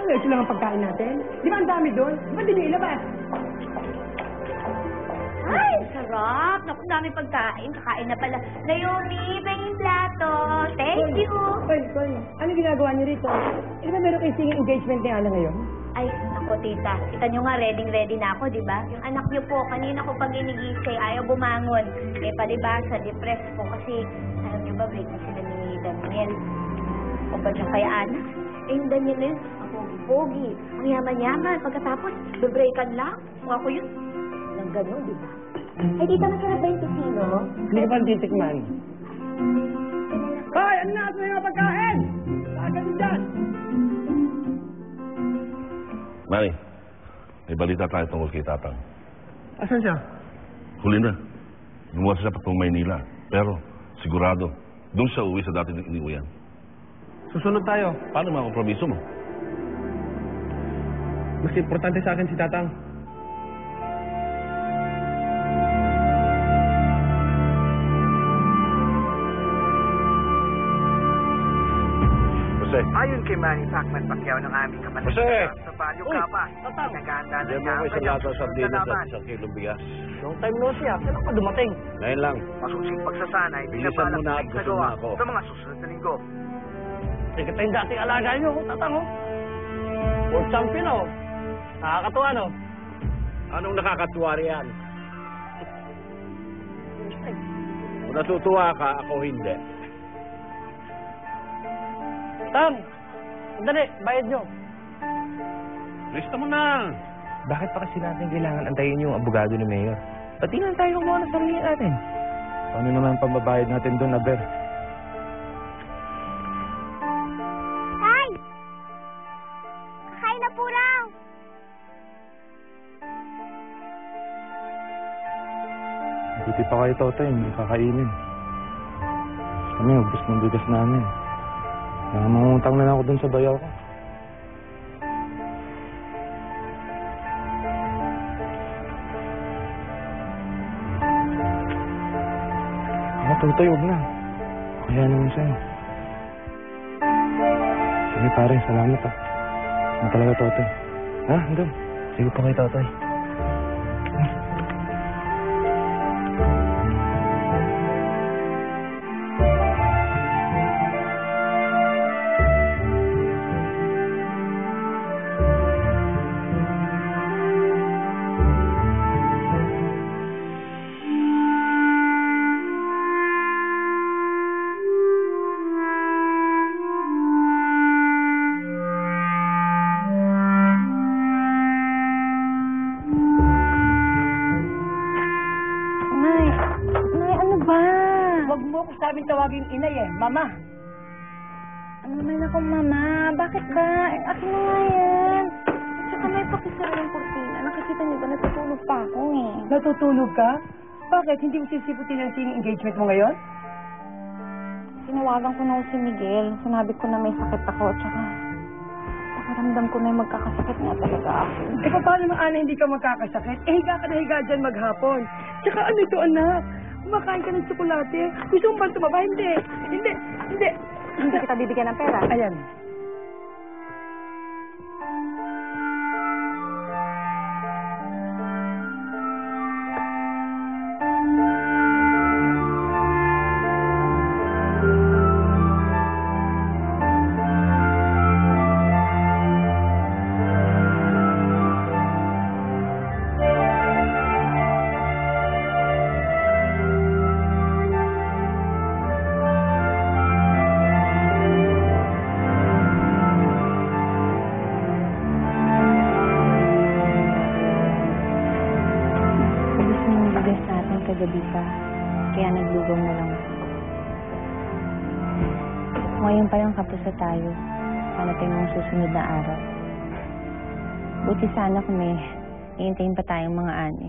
Ano, ito lang ang pagkain natin? Di ba ang dami doon? Ba't di nyo ilabas? Ay, sarap. Naku, dami pagkain. Kakain na pala. Naomi, pahing plato. Thank you. Hoy. Ano ginagawa niyo rito? Di ba meron kayo singing engagement ni Ana ngayon? Ay, ako, tita. Kita nyo nga, ready na ako, di ba? Yung anak nyo po, kanina ko pag inigisay, ayaw bumangon. Eh, palibasa, depress po kasi, alam nyo ba, break na sila ni Daniel. O ba dyan kaya Ana? Eh, yung Daniel na yun, ang pogi-pogi, ang yaman-yaman. Pagkatapos, bebreakan lang. Kung ako yun, lang gano'n, di ba? Ay, tita, masarap ba yung tocino? Hindi ko pa titikman. Hoy, ano na? Ito na yung pagkain! Lagan niyo dyan! Mari, may balita tayo tungkol kay Tatang. Asan siya? Huli na. Gumawa siya patungong Maynila. Pero, sigurado, doon siya uwi sa dati ng iniuyan. Susunod tayo. Paano mga kompromiso mo? Mas importante sa akin si Tatang. Jose. Ayon kay Manny Pacman Pacquiao ng aming kapatid Jose! sa Balyo Capa, nagahanda na niya ang kanyang susunod na laban. kilong bigas. Long time no siya. Kailan pa dumating? Ngayon lang. Masusing pagsasanay, Bilisan binabalak mo na at sa gusto gawa na ako. sa mga susunod na linggo. Sige tayo dating alaga niyo, Tatang, oh. World champion, oh. Nakakatuwa, no? Anong nakakatuwa riyan? Kung natutuwa ka, ako hindi. Tang! Sandali, bayad nyo. Lista mo na! Bakit pa kasi natin kailangan antayin yung abogado ni Mayor? Pati nga tayo kumuha ng sarili natin. Paano naman pambabayad natin doon, Aber? Tay! Kakain na po raw! Buti pa kayo, Totoy, may kakainin. Kami, ubos ng bigas namin. Kaya mangutang na lang ako doon sa bayaw ko. Totoy, huwag na. Kaya naman sa'yo. Sige pare, salamat ah. Ano talaga, Totoy? Ha? Hanggang? Sige pa kay Totoy. Huwag mo ko sabing tawagin inay eh, Mama. Ano naman ako, Mama? Bakit ba? Akin na nga yan. Tsaka may pakisara yung kurtina. Nakikita niyo ba? Natutulog pa ako eh. Natutulog ka? Bakit? Hindi mo sisiputin ang singing engagement mo ngayon? Tinawagan ko na si Miguel. Sinabi ko na may sakit ako. Tsaka pakiramdam ko na yung magkakasakit nga talaga ako. Eh, paano naman, Ana, hindi ka magkakasakit? Eh, higa ka na higa dyan maghapon. Tsaka ano ito, anak? Kumakain ka ng tsokolate. Gusto mo ba tumaba? Hindi. Hindi kita bibigyan ng pera. Ayan. Kagabi pa, kaya naglugaw na lang ako. Ngayon pa lang kapos na tayo, panating ng susunod na araw. Buti sana kung may iintayin pa tayong mga ani.